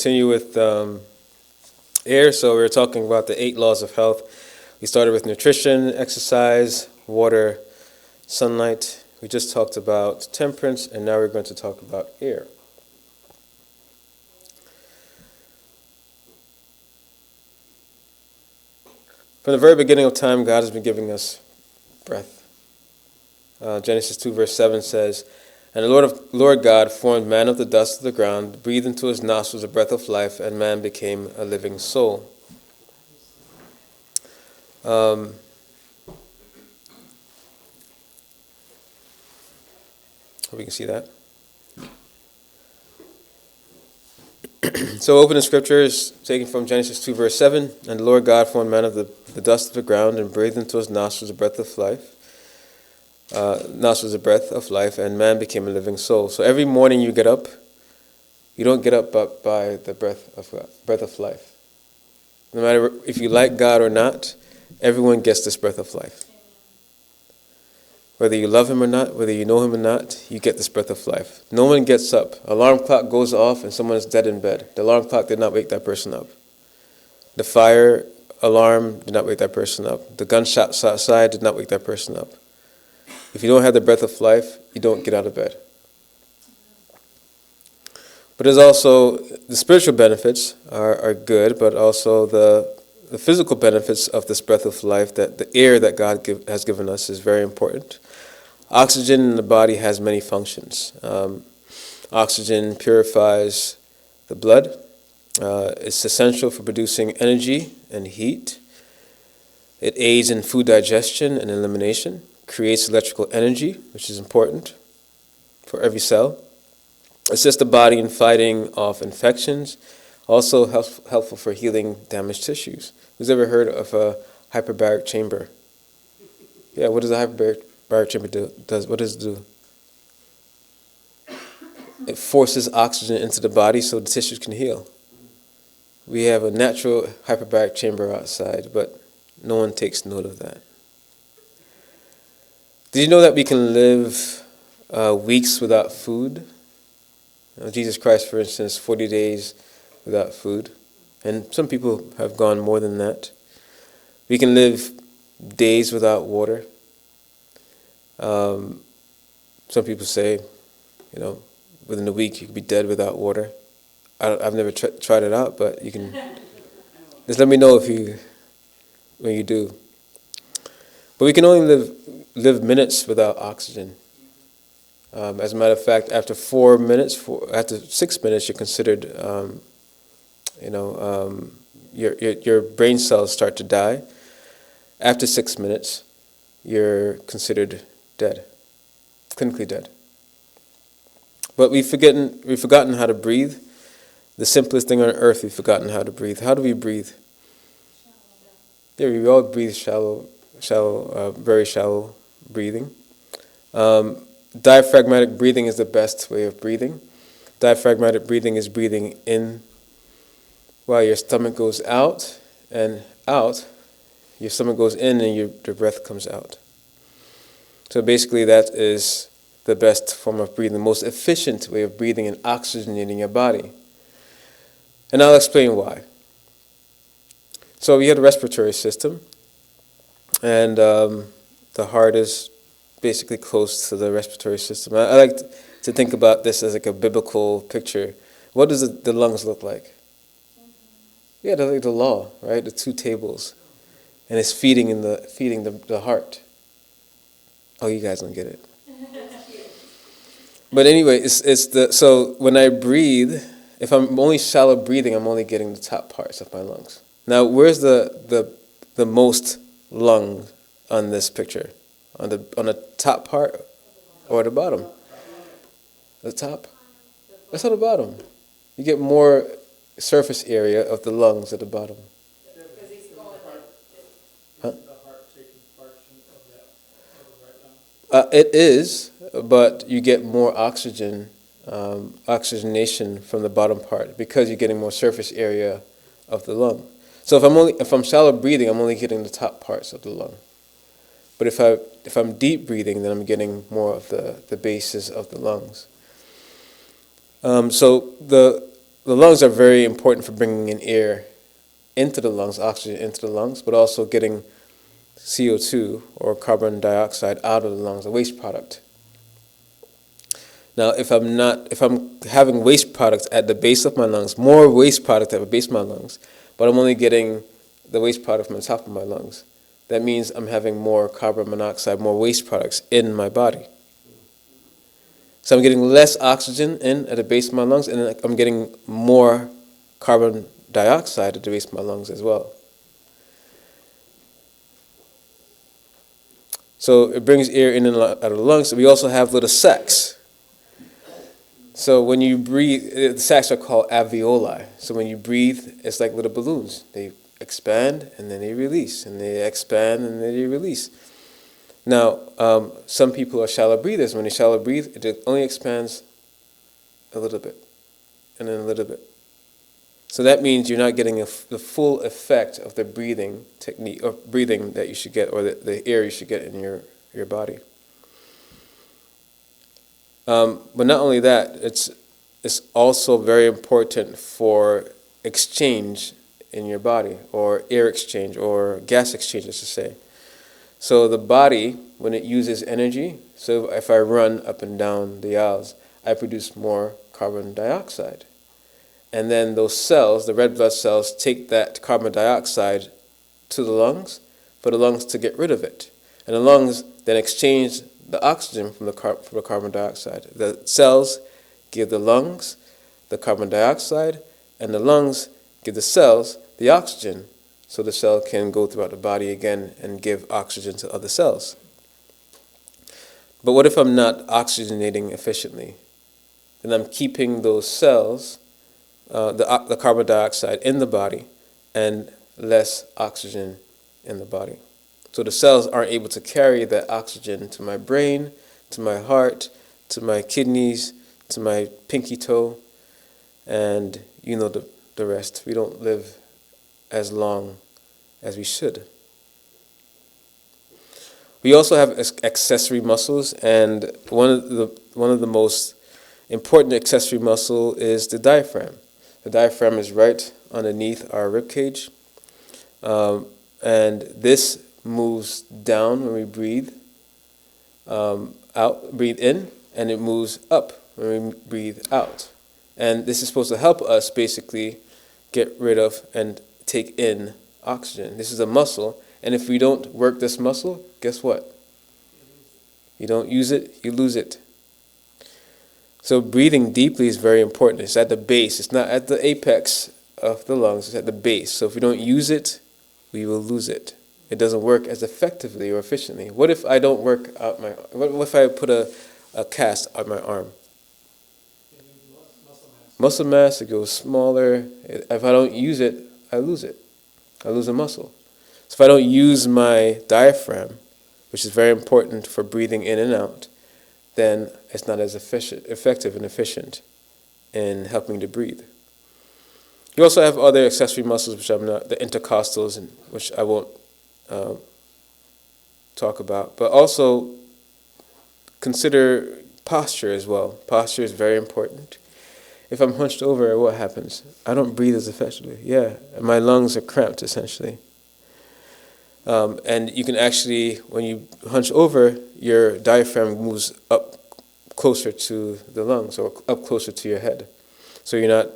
continue with air. So we were talking about the 8 laws of health. We started with nutrition, exercise, water, sunlight. We just talked about temperance, and now we're going to talk about air. From the very beginning of time, God has been giving us breath. Genesis 2 verse 7 says, "And the Lord God formed man of the dust of the ground, breathed into his nostrils the breath of life, and man became a living soul." We can see that. So open the scriptures, taken from Genesis 2 verse 7, "And the Lord God formed man of the dust of the ground, and breathed into his nostrils the breath of life. Nostrils the breath of life, and man became a living soul." So every morning you get up, you don't get up but by the breath of life. No matter if you like God or not, everyone gets this breath of life. Whether you love him or not, whether you know him or not, you get this breath of life. No one gets up. Alarm clock goes off and someone is dead in bed. The alarm clock did not wake that person up. The fire alarm did not wake that person up. The gunshots outside did not wake that person up. If you don't have the breath of life, you don't get out of bed. But there's also the spiritual benefits are good, but also the physical benefits of this breath of life, that the air that God has given us, is very important. Oxygen in the body has many functions. Oxygen purifies the blood. It's essential for producing energy and heat. It aids in food digestion and elimination. Creates electrical energy, which is important for every cell. Assists the body in fighting off infections. Also helpful for healing damaged tissues. Who's ever heard of a hyperbaric chamber? Yeah, what does a hyperbaric chamber do? What does it do? It forces oxygen into the body so the tissues can heal. We have a natural hyperbaric chamber outside, but no one takes note of that. Did you know that we can live weeks without food? Jesus Christ, for instance, 40 days without food. And some people have gone more than that. We can live days without water. Some people say, within a week you could be dead without water. I've never tried it out, but you can. Just let me know when you do. But we can only live minutes without oxygen. As a matter of fact, after 6 minutes, you're considered, your brain cells start to die. After 6 minutes, you're considered dead, clinically dead. But we've forgotten how to breathe. The simplest thing on earth, we've forgotten how to breathe. How do we breathe? Yeah, we all breathe shallow, very shallow breathing. Diaphragmatic breathing is the best way of breathing. Diaphragmatic breathing is breathing in while your stomach goes out, and out, your stomach goes in and your breath comes out. So basically that is the best form of breathing, the most efficient way of breathing and oxygenating your body. And I'll explain why. So we have a respiratory system, and the heart is basically close to the respiratory system. I like to think about this as like a biblical picture. What does the lungs look like? Yeah, they're like the law, right? The 2 tables, and it's feeding the heart. Oh, you guys don't get it. But anyway, so when I breathe, if I'm only shallow breathing, I'm only getting the top parts of my lungs. Now, where's the most lung on this picture? On the top part or the bottom? The top? That's on the bottom. You get more surface area of the lungs at the bottom. Huh? It is, but you get more oxygenation from the bottom part because you're getting more surface area of the lung. So if I'm shallow breathing, I'm only getting the top parts of the lung. But if I'm deep breathing, then I'm getting more of the bases of the lungs. So the lungs are very important for bringing in air into the lungs, oxygen into the lungs, but also getting CO2 or carbon dioxide out of the lungs, a waste product. Now, if I'm having waste products at the base of my lungs, more waste product at the base of my lungs, but I'm only getting the waste product from the top of my lungs, that means I'm having more carbon monoxide, more waste products in my body. So I'm getting less oxygen in at the base of my lungs, and then I'm getting more carbon dioxide at the base of my lungs as well. So it brings air in and out of the lungs. We also have little sacs. So when you breathe, the sacs are called alveoli. So when you breathe, it's like little balloons. They expand and then they release, and they expand and then they release. Now, some people are shallow breathers. When they shallow breathe, it only expands a little bit, and then a little bit. So that means you're not getting the full effect of the breathing technique, or breathing that you should get, or the air you should get in your body. But not only that, it's also very important for exchange in your body, or air exchange, or gas exchange, I should say. So the body, when it uses energy, so if I run up and down the aisles, I produce more carbon dioxide. And then those cells, the red blood cells, take that carbon dioxide to the lungs for the lungs to get rid of it. And the lungs then exchange the oxygen from the carbon dioxide. The cells give the lungs the carbon dioxide, and the lungs give the cells the oxygen, so the cell can go throughout the body again and give oxygen to other cells. But what if I'm not oxygenating efficiently? Then I'm keeping those cells, the carbon dioxide in the body, and less oxygen in the body. So the cells aren't able to carry that oxygen to my brain, to my heart, to my kidneys, to my pinky toe, and you know the rest. We don't live as long as we should. We also have accessory muscles, and one of the most important accessory muscle is the diaphragm. The diaphragm is right underneath our rib cage, and this moves down when we breathe breathe in, and it moves up when we breathe out. And this is supposed to help us basically get rid of and take in oxygen. This is a muscle, and if we don't work this muscle, guess what? You don't use it, you lose it. So breathing deeply is very important. It's at the base. It's not at the apex of the lungs. It's at the base. So if we don't use it, we will lose it. It doesn't work as effectively or efficiently. What if I don't work out my... What if I put a cast on my arm? Muscle mass, it goes smaller. If I don't use it, I lose it. I lose a muscle. So if I don't use my diaphragm, which is very important for breathing in and out, then it's not as effective and efficient in helping to breathe. You also have other accessory muscles, which I'm not, the intercostals, which I won't talk about. But also consider posture as well. Posture is very important. If I'm hunched over, what happens? I don't breathe as effectively. Yeah, my lungs are cramped essentially. And you can actually, when you hunch over, your diaphragm moves up closer to the lungs, or up closer to your head. So you're not,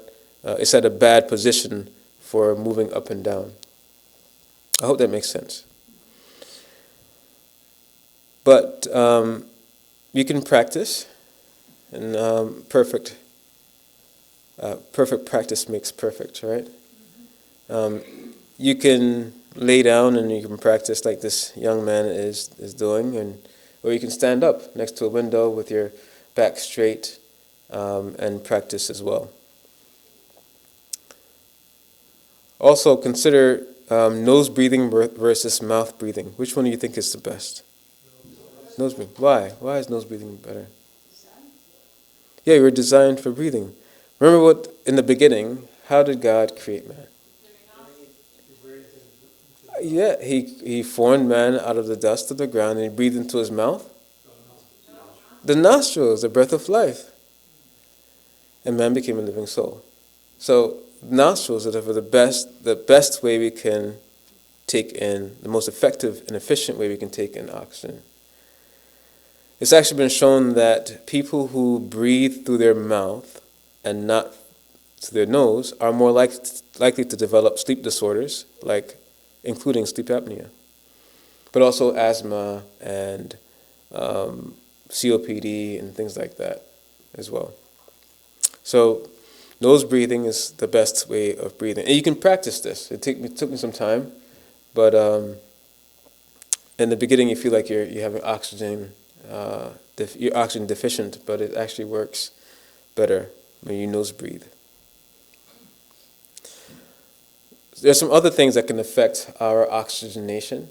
it's at a bad position for moving up and down. I hope that makes sense. But you can practice, and perfect practice makes perfect, right? You can lay down and you can practice like this young man is doing, or you can stand up next to a window with your back straight and practice as well. Also consider nose breathing versus mouth breathing. Which one do you think is the best? Nose breathing. Why? Why is nose breathing better? Yeah, you were designed for breathing. Remember what, in the beginning, how did God create man? Yeah, he formed man out of the dust of the ground, and he breathed into his mouth the nostrils, the breath of life. And man became a living soul. So nostrils are the best way we can take in, the most effective and efficient way we can take in oxygen. It's actually been shown that people who breathe through their mouth and not through their nose are more likely to develop sleep disorders, like including sleep apnea, but also asthma and COPD and things like that as well. So nose breathing is the best way of breathing. And you can practice this. It took me some time, but in the beginning you feel like you're having oxygen, you're oxygen deficient, but it actually works better when you nose breathe. There's some other things that can affect our oxygenation,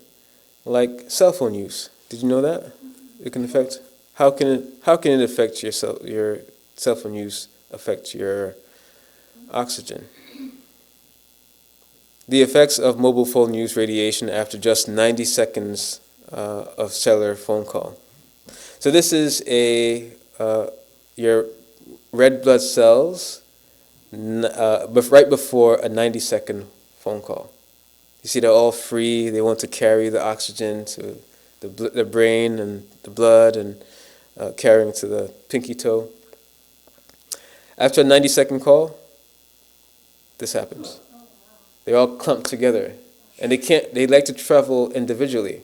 like cell phone use. Did you know that? It can affect. How can it affect your cell phone use affect your oxygen? The effects of mobile phone use radiation after just 90 seconds of cellular phone call. So this is your red blood cells right before a 90-second phone call. You see, they're all free. They want to carry the oxygen to the brain and the blood and carrying to the pinky toe. After a 90-second call, this happens. They're all clumped together, and they like to travel individually.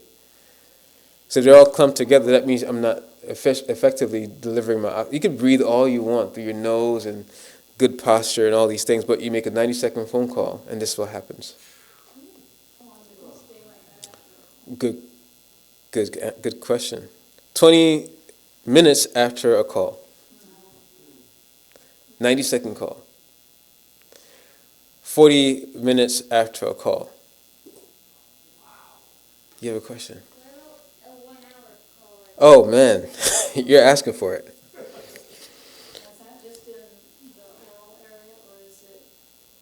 So if they're all clumped together, that means I'm not effectively delivering my oxygen. You can breathe all you want through your nose and good posture and all these things, but you make a 90-second phone call, and this is what happens. Good question. 20 minutes after a call. 90-second call. 40 minutes after a call. You have a question? Oh man, you're asking for it.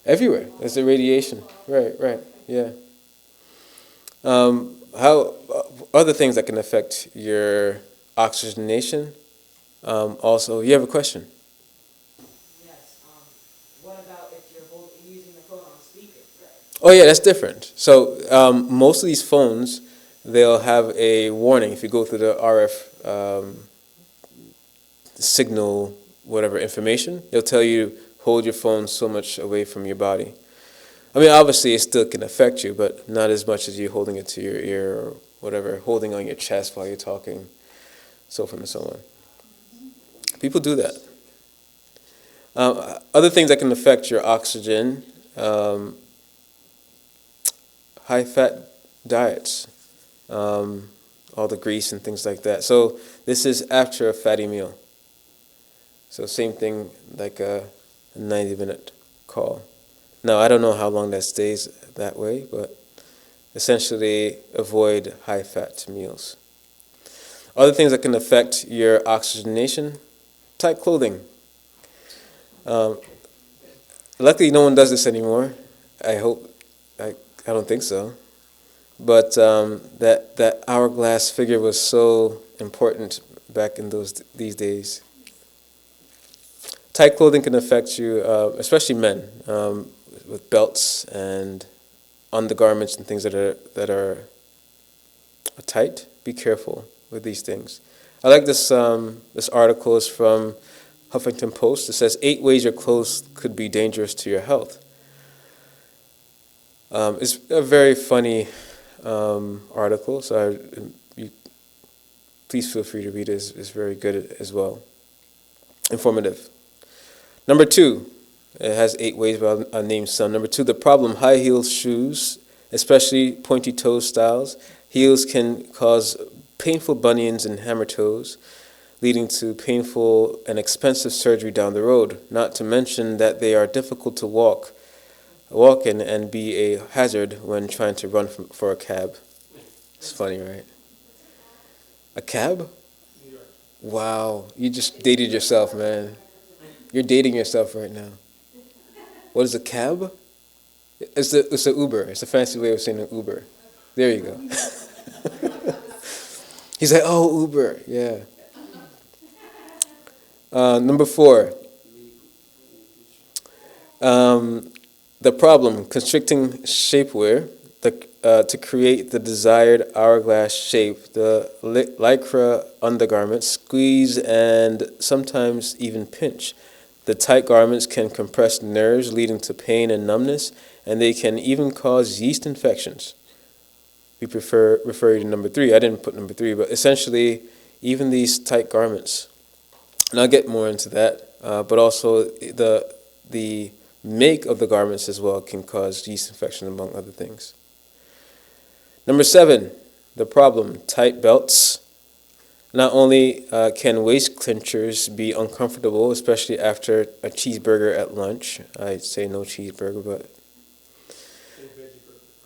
Everywhere. It's the radiation. Right, yeah. How other things that can affect your oxygenation. Also, you have a question? Yes. What about if you're using the phone on speaker? Oh yeah, that's different. So most of these phones, they'll have a warning if you go through the RF signal, whatever information. They'll tell you hold your phone so much away from your body. I mean, obviously it still can affect you, but not as much as you holding it to your ear or whatever, holding on your chest while you're talking, so forth and so on. People do that. Other things that can affect your oxygen, high-fat diets, all the grease and things like that. So this is after a fatty meal. So same thing like a 90-minute call. Now, I don't know how long that stays that way, but essentially avoid high-fat meals. Other things that can affect your oxygenation, tight clothing. Luckily, no one does this anymore. I hope. I don't think so. But that hourglass figure was so important back in these days. Tight clothing can affect you, especially men, with belts and undergarments and things that are tight. Be careful with these things. I like this. This article is from Huffington Post. It says 8 ways your clothes could be dangerous to your health. It's a very funny article, so please feel free to read it. It's very good as well. Informative. Number 2, it has 8 ways, but I'll name some. Number 2, the problem, high heel shoes, especially pointy toe styles. Heels can cause painful bunions and hammer toes, leading to painful and expensive surgery down the road, not to mention that they are difficult to walk in and be a hazard when trying to run for a cab. It's funny, right? A cab? Wow, you just dated yourself, man. You're dating yourself right now. What is a cab? It's a Uber. It's a fancy way of saying an Uber. There you go. He's like, oh, Uber, yeah. Number 4. The problem, constricting shapewear to create the desired hourglass shape. The lycra undergarments squeeze and sometimes even pinch. The tight garments can compress nerves, leading to pain and numbness, and they can even cause yeast infections. We refer you to number 3. I didn't put number 3, but essentially, even these tight garments, and I'll get more into that, but also the make of the garments as well can cause yeast infection, among other things. Number 7, the problem, tight belts. Not only can waist clinchers be uncomfortable, especially after a cheeseburger at lunch. I'd say no cheeseburger, but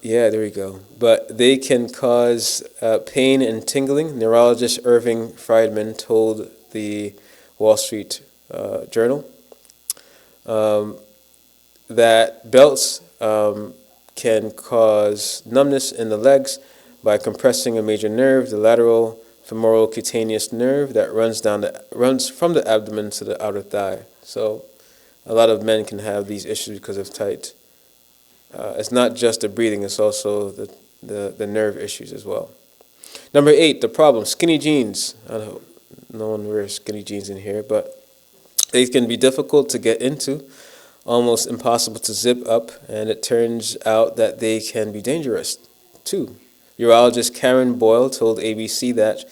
yeah, there we go. But they can cause pain and tingling. Neurologist Irving Friedman told the Wall Street Journal that belts can cause numbness in the legs by compressing a major nerve, the lateral femoral cutaneous nerve that runs from the abdomen to the outer thigh. So a lot of men can have these issues because of tight. It's not just the breathing, it's also the nerve issues as well. Number 8, the problem, skinny jeans. I don't know, no one wears skinny jeans in here, but they can be difficult to get into, almost impossible to zip up, and it turns out that they can be dangerous too. Urologist Karen Boyle told ABC that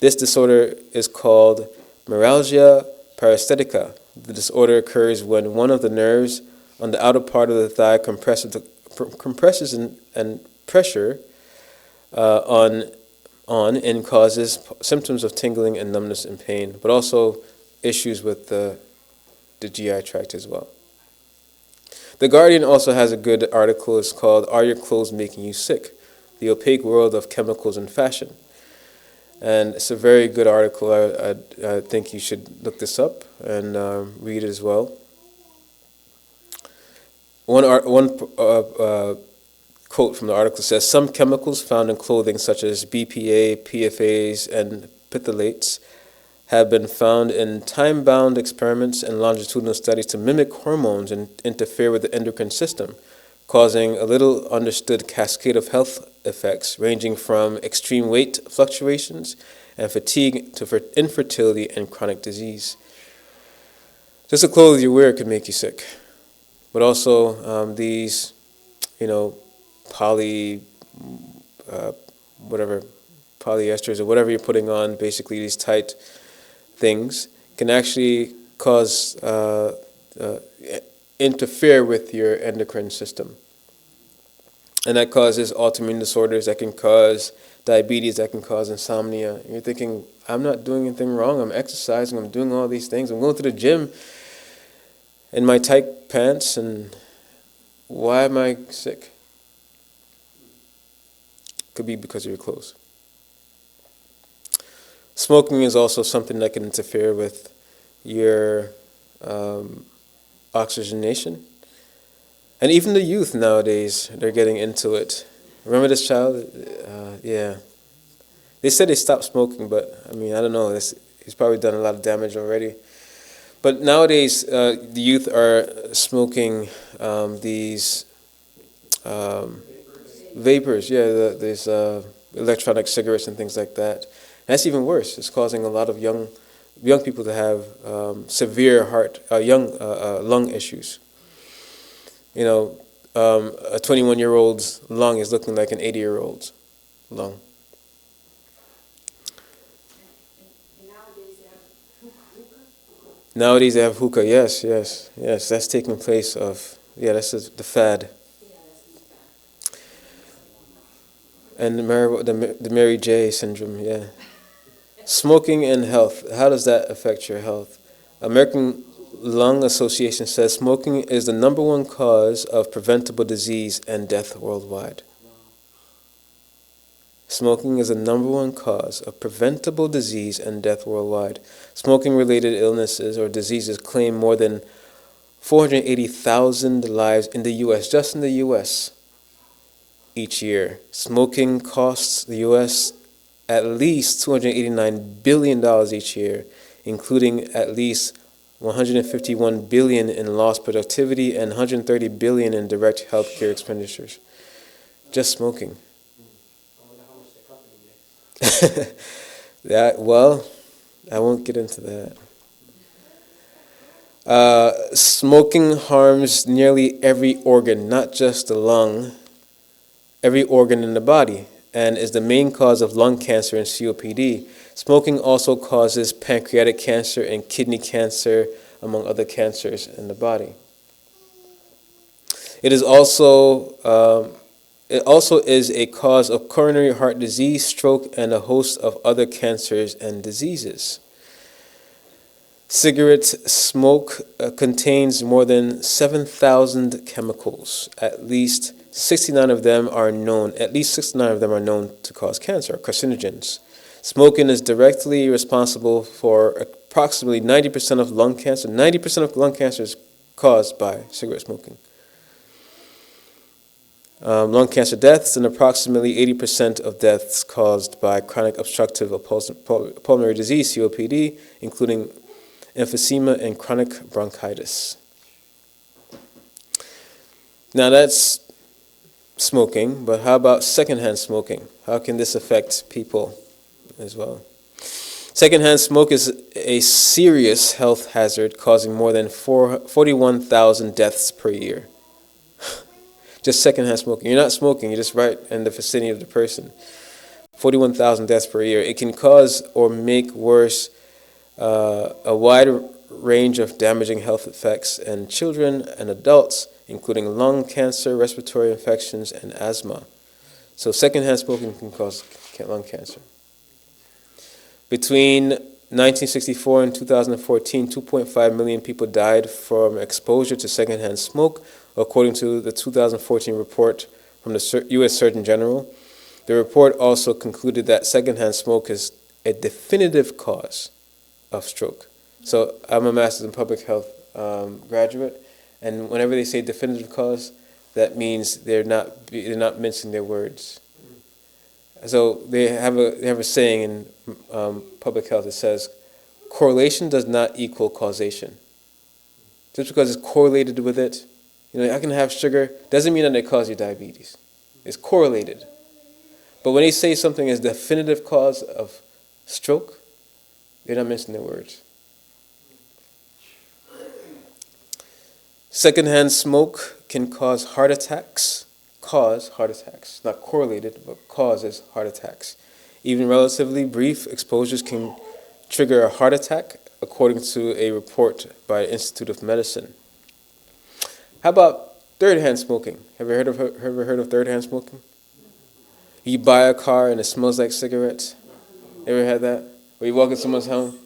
this disorder is called myalgia paresthetica. The disorder occurs when one of the nerves on the outer part of the thigh compresses and pressure on and causes symptoms of tingling and numbness and pain, but also issues with the GI tract as well. The Guardian also has a good article. It's called "Are Your Clothes Making You Sick? The Opaque World of Chemicals and Fashion." And it's a very good article. I think you should look this up and read it as well. One quote from the article says, "Some chemicals found in clothing, such as BPA, PFAs, and phthalates, have been found in time-bound experiments and longitudinal studies to mimic hormones and interfere with the endocrine system, causing a little understood cascade of health effects ranging from extreme weight fluctuations and fatigue to infertility and chronic disease." Just the clothes you wear could make you sick. But also these, polyesters or whatever you're putting on, basically these tight things, can actually cause, interfere with your endocrine system. And that causes autoimmune disorders, that can cause diabetes, that can cause insomnia. And you're thinking, I'm not doing anything wrong, I'm exercising, I'm doing all these things, I'm going to the gym in my tight pants, and why am I sick? Could be because of your clothes. Smoking is also something that can interfere with your oxygenation. And even the youth nowadays, they're getting into it. Remember this child? Yeah. They said they stopped smoking, but I don't know. He's probably done a lot of damage already. But nowadays, the youth are smoking these vapors. Yeah, these electronic cigarettes and things like that. That's even worse. It's causing a lot of young people to have severe lung issues. A 21-year-old's lung is looking like an 80-year-old's lung. Nowadays they have hookah. Yes. That's taking place of, that's the fad. And the Mary J. syndrome, yeah. Smoking and health. How does that affect your health? American Lung Association says smoking is the #1 cause of preventable disease and death worldwide. Smoking is the #1 cause of preventable disease and death worldwide. Smoking-related illnesses or diseases claim more than 480,000 lives in the U.S., just in the U.S., each year. Smoking costs the U.S. at least $289 billion each year, including at least 151 billion in lost productivity, and 130 billion in direct healthcare expenditures. Just smoking. I wonder how much the company makes. Well, I won't get into that. Smoking harms nearly every organ, not just the lung, every organ in the body, and is the main cause of lung cancer and COPD. Smoking also causes pancreatic cancer and kidney cancer, among other cancers in the body. It also is a cause of coronary heart disease, stroke, and a host of other cancers and diseases. Cigarette smoke contains more than 7,000 chemicals. At least 69 of them are known to cause cancer, carcinogens. Smoking is directly responsible for approximately 90% of lung cancer. 90% of lung cancer is caused by cigarette smoking. Lung cancer deaths, and approximately 80% of deaths caused by chronic obstructive pulmonary disease, COPD, including emphysema and chronic bronchitis. Now that's smoking, but how about secondhand smoking? How can this affect people as well? Secondhand smoke is a serious health hazard, causing more than 41,000 deaths per year. Just secondhand smoking. You're not smoking, you're just right in the vicinity of the person. 41,000 deaths per year. It can cause or make worse a wide range of damaging health effects in children and adults, including lung cancer, respiratory infections, and asthma. So secondhand smoking can cause lung cancer. Between 1964 and 2014, 2.5 million people died from exposure to secondhand smoke, according to the 2014 report from the U.S. Surgeon General. The report also concluded that secondhand smoke is a definitive cause of stroke. So I'm a master's in public health graduate, and whenever they say definitive cause, that means they're not mincing their words. So they have a saying in public health that says, correlation does not equal causation. Just because it's correlated with it, I can have sugar, doesn't mean that it causes you diabetes. It's correlated. But when they say something is definitive cause of stroke, they're not mincing their words. Secondhand smoke can cause heart attacks. Not correlated, but causes heart attacks. Even relatively brief exposures can trigger a heart attack, according to a report by the Institute of Medicine. How about third-hand smoking? Have you ever heard of third-hand smoking? You buy a car and it smells like cigarettes. Ever had that? Or you walk in someone's home?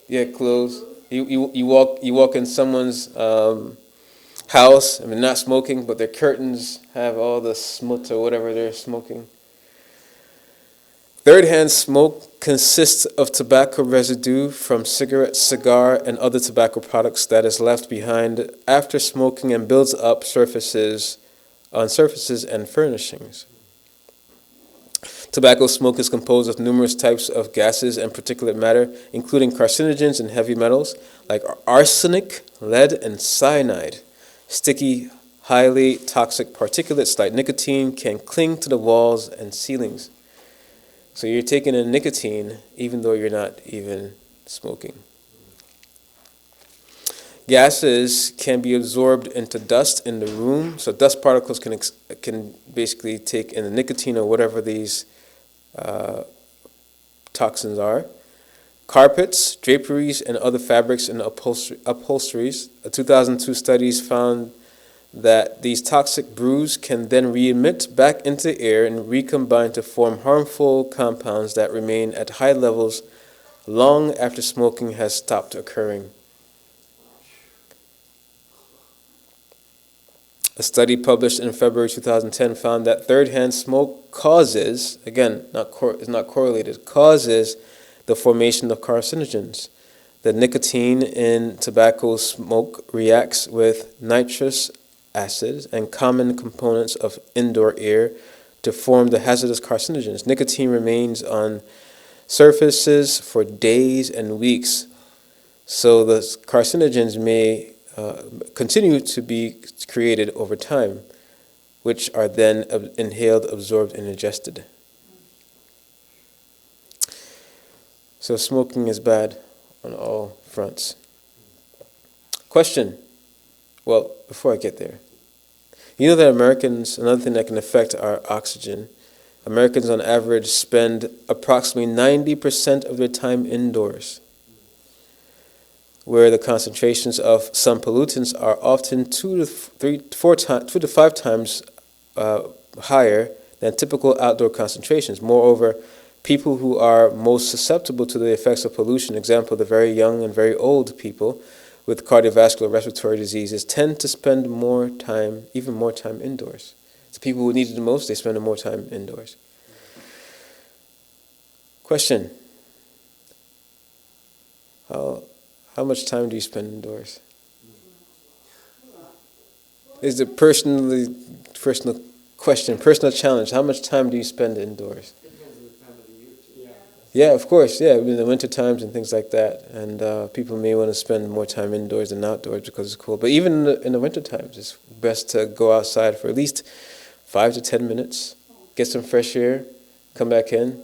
Yeah, clothes. You walk in someone's house, not smoking, but their curtains have all the smut or whatever they're smoking. Third-hand smoke consists of tobacco residue from cigarettes, cigar, and other tobacco products that is left behind after smoking and builds up on surfaces and furnishings. Tobacco smoke is composed of numerous types of gases and particulate matter, including carcinogens and heavy metals like arsenic, lead, and cyanide. Sticky, highly toxic particulates like nicotine can cling to the walls and ceilings. So you're taking in nicotine even though you're not even smoking. Gases can be absorbed into dust in the room. So dust particles can basically take in the nicotine or whatever these toxins are. Carpets, draperies, and other fabrics and upholsteries. A 2002 studies found that these toxic brews can then re-emit back into the air and recombine to form harmful compounds that remain at high levels long after smoking has stopped occurring. A study published in February 2010 found that third-hand smoke causes, again, is not correlated, causes the formation of carcinogens. The nicotine in tobacco smoke reacts with nitrous acid and common components of indoor air to form the hazardous carcinogens. Nicotine remains on surfaces for days and weeks, So the carcinogens may continue to be created over time, which are then inhaled, absorbed, and ingested. So smoking is bad on all fronts. Question. Well, before I get there, you know that Americans, another thing that can affect our oxygen, Americans on average spend approximately 90% of their time indoors, where the concentrations of some pollutants are often 2 to 5 times higher than typical outdoor concentrations. Moreover, people who are most susceptible to the effects of pollution, example, the very young and very old people with cardiovascular respiratory diseases, tend to spend more time, even more time indoors. The people who need it the most, they spend more time indoors. Question. How much time do you spend indoors? It's a personal question, personal challenge. How much time do you spend indoors? Depends on the time of the year, too. Yeah, of course, yeah, in the winter times and things like that. And people may want to spend more time indoors than outdoors because it's cool. But even in the winter times, it's best to go outside for at least 5 to 10 minutes, get some fresh air, come back in.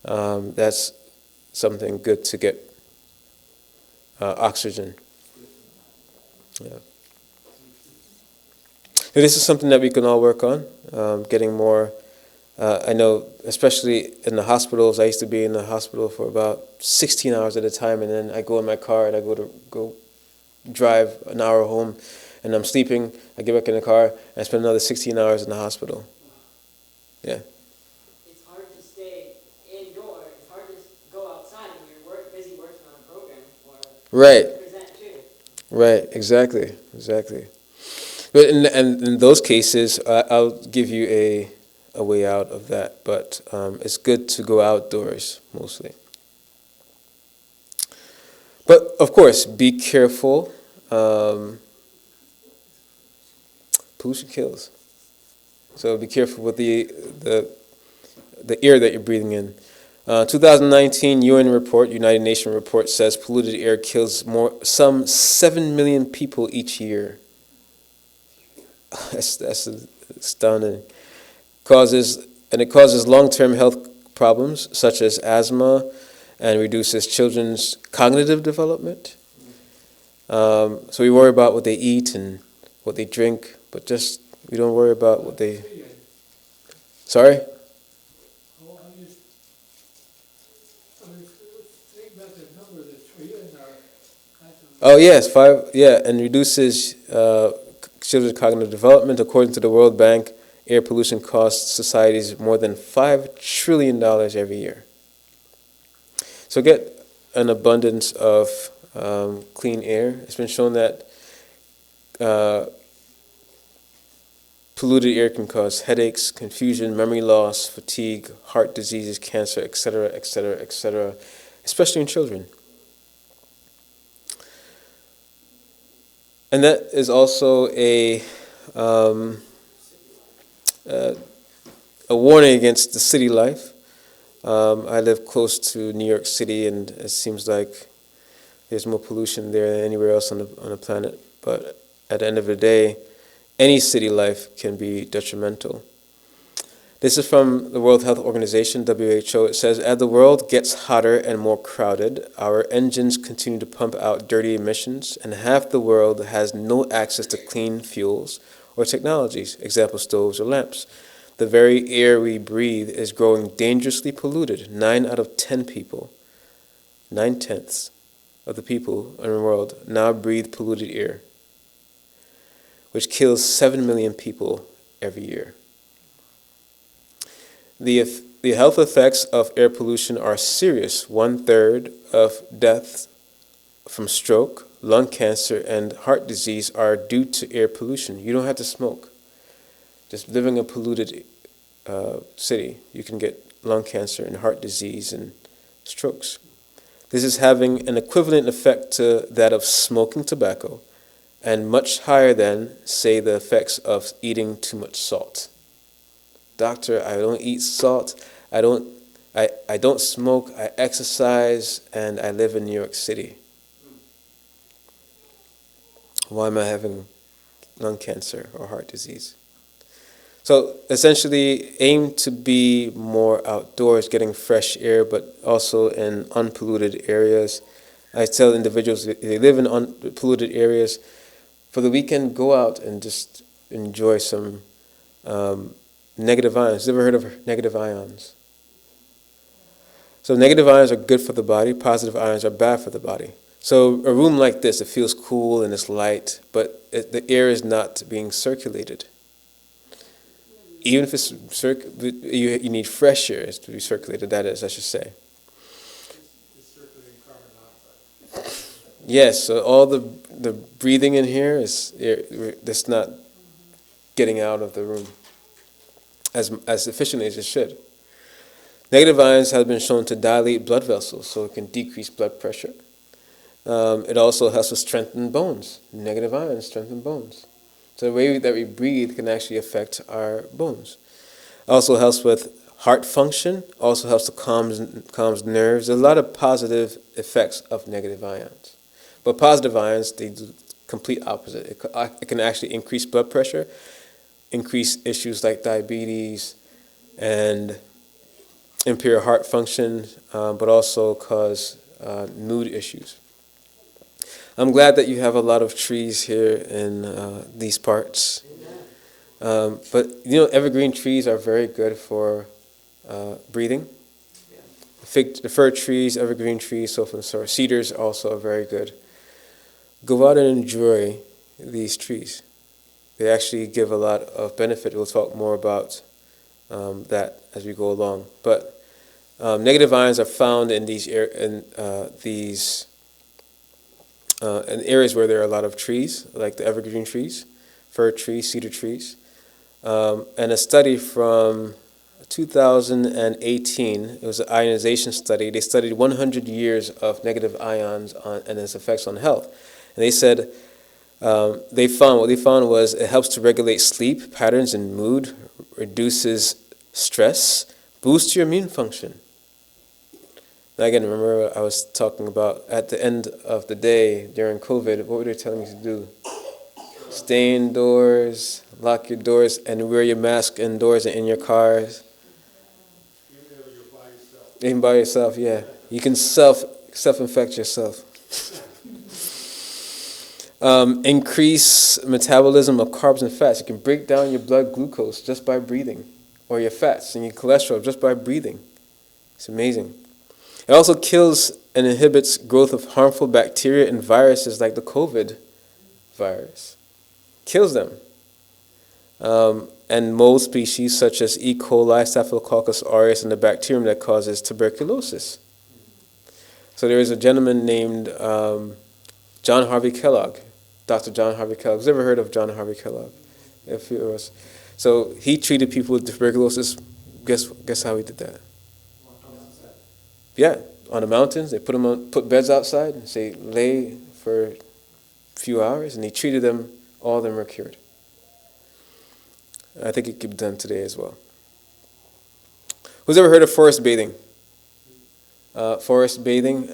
That's something good to get oxygen. Yeah. So this is something that we can all work on, getting more. I know, especially in the hospitals, I used to be in the hospital for about 16 hours at a time, and then I go in my car and I go drive an hour home, and I'm sleeping. I get back in the car and I spend another 16 hours in the hospital. Yeah. It's hard to stay indoor. It's hard to go outside when you're busy working on a program or Right. present too. Right. Exactly. But in those cases, I'll give you a way out of that. But it's good to go outdoors mostly. But of course, be careful. Pollution kills. So be careful with the air that you're breathing in. 2019 UN report, United Nations report, says polluted air kills some 7 million people each year. That's astounding. It causes long-term health problems such as asthma, and reduces children's cognitive development. So we worry about what they eat and what they drink, but we don't worry about what they. Sorry. Oh yes, 5. Yeah, and reduces children's cognitive development. According to the World Bank, air pollution costs societies more than $5 trillion every year. So get an abundance of clean air. It's been shown that polluted air can cause headaches, confusion, memory loss, fatigue, heart diseases, cancer, etc., etc., etc., especially in children. And that is also a warning against the city life. I live close to New York City, and it seems like there's more pollution there than anywhere else on the planet. But at the end of the day, any city life can be detrimental. This is from the World Health Organization, WHO. It says, as the world gets hotter and more crowded, our engines continue to pump out dirty emissions, and half the world has no access to clean fuels or technologies, example, stoves or lamps. The very air we breathe is growing dangerously polluted. 9 out of 10 people, 9/10 of the people in the world now breathe polluted air, which kills 7 million people every year. The health effects of air pollution are serious. 1/3 of deaths from stroke, lung cancer, and heart disease are due to air pollution. You don't have to smoke. Just living in a polluted city, you can get lung cancer and heart disease and strokes. This is having an equivalent effect to that of smoking tobacco, and much higher than, say, the effects of eating too much salt. Doctor, I don't eat salt, I don't smoke, I exercise, and I live in New York City. Why am I having lung cancer or heart disease? So essentially, aim to be more outdoors, getting fresh air, but also in unpolluted areas. I tell individuals if they live in unpolluted areas, for the weekend, go out and just enjoy some negative ions. You ever heard of negative ions? So negative ions are good for the body. Positive ions are bad for the body. So a room like this, it feels cool and it's light, but the air is not being circulated. Even if it's you need fresh air to be circulated. That is, I should say. It's circulating carbon dioxide. Yes. So all the breathing in here is air that's not getting out of the room as efficiently as it should. Negative ions have been shown to dilate blood vessels, so it can decrease blood pressure. It also helps to strengthen bones. Negative ions strengthen bones. So the way that we breathe can actually affect our bones. Also helps with heart function, also helps to calms nerves. There's a lot of positive effects of negative ions. But positive ions, they do the complete opposite. It can actually increase blood pressure, increase issues like diabetes, and impair heart function, but also cause mood issues. I'm glad that you have a lot of trees here in these parts. But evergreen trees are very good for breathing. The fir trees, evergreen trees, so forth and so on. Cedars also are very good. Go out and enjoy these trees. They actually give a lot of benefit. We'll talk more about that as we go along. But negative ions are found in in areas where there are a lot of trees, like the evergreen trees, fir trees, cedar trees. And a study from 2018, it was an ionization study. They studied 100 years of negative ions and its effects on health. And they said what they found was it helps to regulate sleep patterns and mood, reduces stress, boosts your immune function. Now again, remember I was talking about at the end of the day during COVID, what were they telling me to do? Stay indoors, lock your doors, and wear your mask indoors and in your cars. Even though you're by yourself. Even by yourself, yeah. You can self-infect yourself. Increase metabolism of carbs and fats. You can break down your blood glucose just by breathing, or your fats and your cholesterol just by breathing. It's amazing. It also kills and inhibits growth of harmful bacteria and viruses like the COVID virus. Kills them. And mold species such as E. coli, Staphylococcus aureus, and the bacterium that causes tuberculosis. So there is a gentleman named John Harvey Kellogg, Dr. John Harvey Kellogg. Who's ever heard of John Harvey Kellogg? A few of us. So he treated people with tuberculosis. Guess how he did that? Yeah, on the mountains. They put beds outside and say lay for a few hours, and he treated them. All of them were cured. I think it could be done today as well. Who's ever heard of forest bathing? Forest bathing.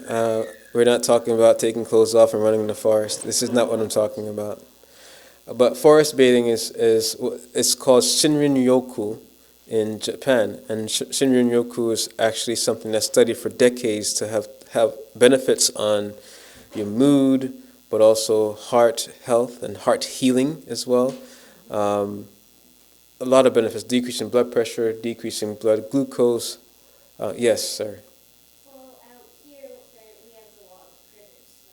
We're not talking about taking clothes off and running in the forest. This is not what I'm talking about. But forest bathing is called Shinrin-yoku in Japan, and Shinrin-yoku is actually something that's studied for decades to have benefits on your mood, but also heart health and heart healing as well. A lot of benefits: decreasing blood pressure, decreasing blood glucose. Yes, sir. Well, out here we have a lot of critters. So.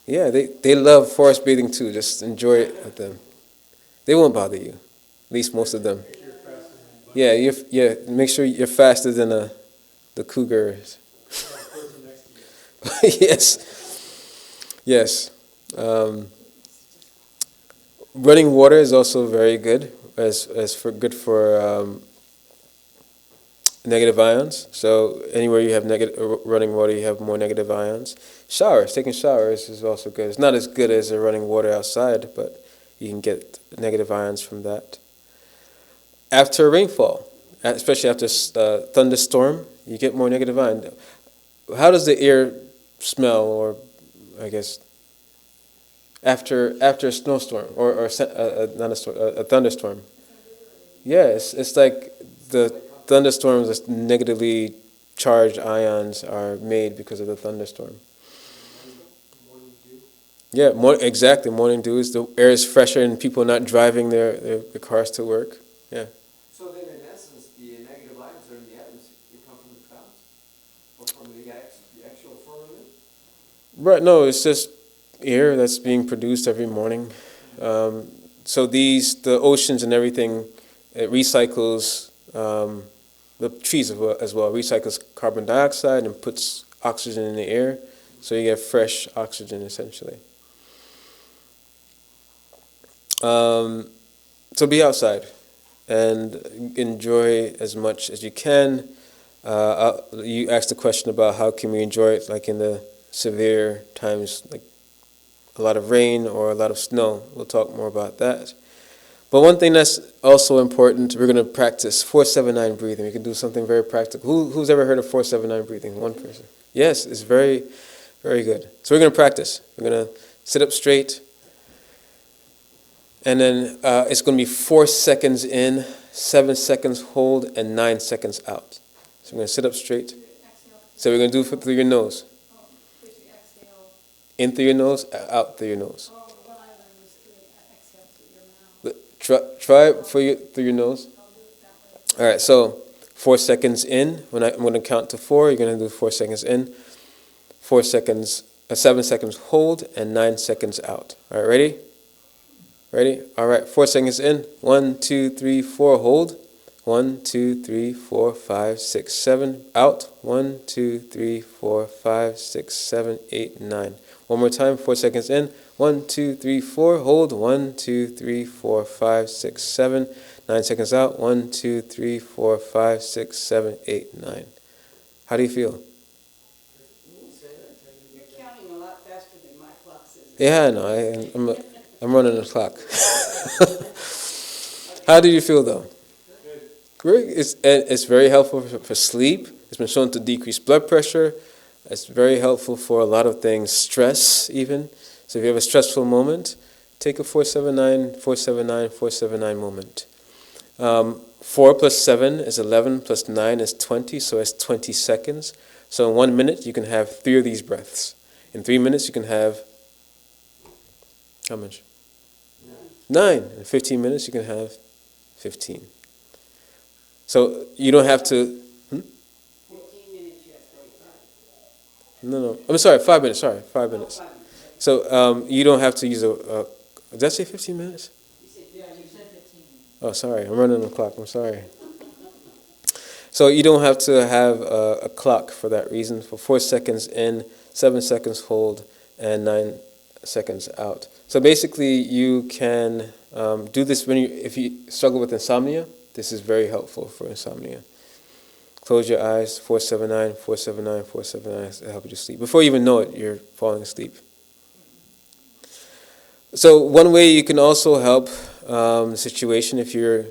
Yeah, they love forest bathing too. Just enjoy it with them. They won't bother you. At least most of them. Yeah, make sure you're faster than the cougars. Yes. Running water is also very good, good for negative ions. So anywhere you have running water, you have more negative ions. Taking showers is also good. It's not as good as the running water outside, but you can get negative ions from that. After rainfall, especially after a thunderstorm, you get more negative ions. How does the air smell, or I guess after a snowstorm not a storm, a thunderstorm. Yeah, it's like the thunderstorms, the negatively charged ions are made because of the thunderstorm. Yeah, exactly. Morning dew is the air is fresher and people are not driving their cars to work. Yeah. So then, in essence, the negative ions are in the atmosphere. They come from the clouds, or from the actual firmament. Right. No, it's just air that's being produced every morning. So the oceans and everything, it recycles the trees as well recycles carbon dioxide and puts oxygen in the air, so you get fresh oxygen essentially. So be outside and enjoy as much as you can. You asked the question about how can we enjoy it, like in the severe times, like a lot of rain or a lot of snow. We'll talk more about that. But one thing that's also important, we're going to practice 479 breathing. We can do something very practical. Who's ever heard of 479 breathing? One person. Yes, it's very, very good. So we're going to practice. We're going to sit up straight. And then it's going to be 4 seconds in, 7 seconds hold, and 9 seconds out. So we're going to sit up straight. So we're going to do it through your nose. In through your nose, out through your nose. Try it through your nose. All right, so 4 seconds in. I'm going to count to 4. You're going to do 4 seconds in, 4 seconds, 7 seconds hold, and 9 seconds out. All right, ready? Ready? All right, 4 seconds in. 1, 2, 3, 4, hold. 1, 2, 3, 4, 5, 6, 7. Out. 1, 2, 3, 4, 5, 6, 7, 8, 9. One more time, 4 seconds in. 1, 2, 3, 4, hold. 1, 2, 3, 4, 5, 6, 7. 9 seconds out. 1, 2, 3, 4, 5, 6, 7, 8, 9. How do you feel? You're counting a lot faster than my clock says. Yeah, I know. I'm running the clock. How do you feel though? Great. It's very helpful for sleep. It's been shown to decrease blood pressure. It's very helpful for a lot of things, stress even. So if you have a stressful moment, take a 479, 479, 479 moment. 4 plus 7 is 11, plus 9 is 20, so it's 20 seconds. So in 1 minute, you can have 3 of these breaths. In 3 minutes, you can have, how much? 9. In 15 minutes, you can have 15. So you don't have to... 15 minutes, you have 45. No. I'm sorry, 5 minutes. Sorry, 5 minutes. So you don't have to use did I say 15 minutes? You said 15. Oh, sorry. I'm running the clock. I'm sorry. So you don't have to have a clock for that reason. For 4 seconds in, 7 seconds hold, and 9 seconds out. So basically, you can do this if you struggle with insomnia. This is very helpful for insomnia. Close your eyes, 479, 479, 479, to help you to sleep. Before you even know it, you're falling asleep. So one way you can also help the situation if you're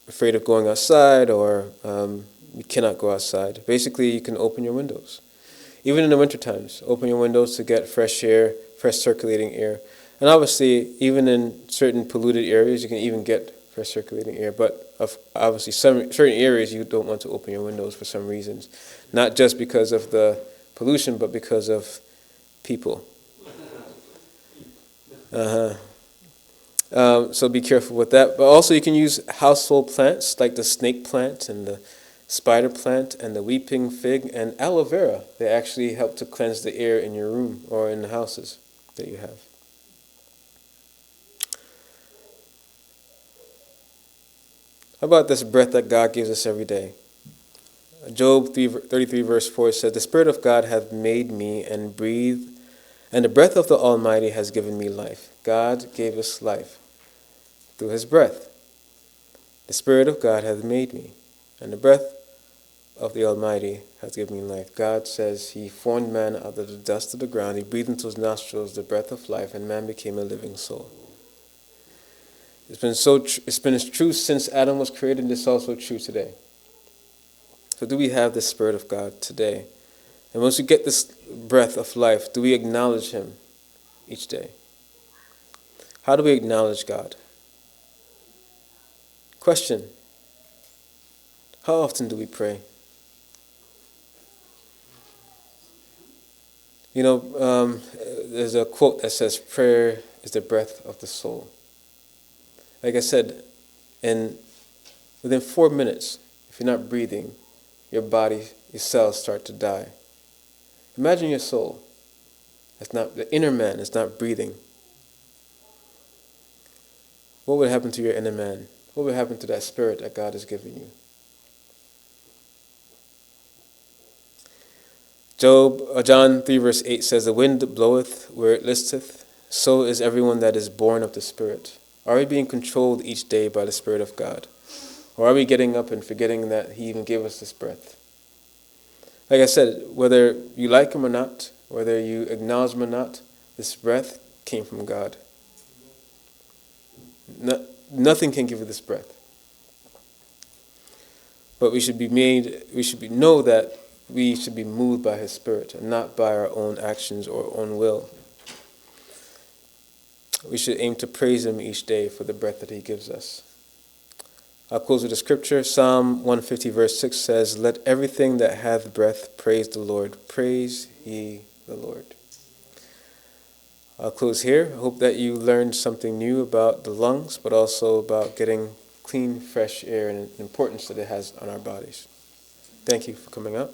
afraid of going outside or you cannot go outside. Basically, you can open your windows. Even in the winter times, open your windows to get fresh air, fresh circulating air. And obviously, even in certain polluted areas, you can even get fresh circulating air. But obviously, certain areas you don't want to open your windows for some reasons. Not just because of the pollution, but because of people. So be careful with that. But also you can use household plants like the snake plant and the spider plant and the weeping fig and aloe vera. They actually help to cleanse the air in your room or in the houses that you have. How about this breath that God gives us every day? Job 33 verse 4 says, "The Spirit of God hath made me and breathed, and the breath of the Almighty has given me life." God gave us life through His breath. The Spirit of God hath made me, and the breath of the Almighty has given me life. God says He formed man out of the dust of the ground. He breathed into his nostrils the breath of life, and man became a living soul. It's been as true since Adam was created, and it's also true today. So do we have the Spirit of God today? And once we get this breath of life, do we acknowledge Him each day? How do we acknowledge God? Question: how often do we pray? There's a quote that says, prayer is the breath of the soul. Like I said, within 4 minutes, if you're not breathing, your body, your cells start to die. Imagine your soul. The inner man is not breathing. What would happen to your inner man? What would happen to that spirit that God has given you? John 3 verse 8 says, the wind bloweth where it listeth, so is everyone that is born of the Spirit. Are we being controlled each day by the Spirit of God? Or are we getting up and forgetting that He even gave us this breath? Like I said, whether you like Him or not, whether you acknowledge Him or not, this breath came from God. Nothing can give you this breath. But we should know that we should be moved by His Spirit and not by our own actions or own will. We should aim to praise Him each day for the breath that He gives us. I'll close with a scripture. Psalm 150 verse 6 says, let everything that hath breath praise the Lord. Praise ye the Lord. I'll close here. I hope that you learned something new about the lungs, but also about getting clean, fresh air and the importance that it has on our bodies. Thank you for coming out.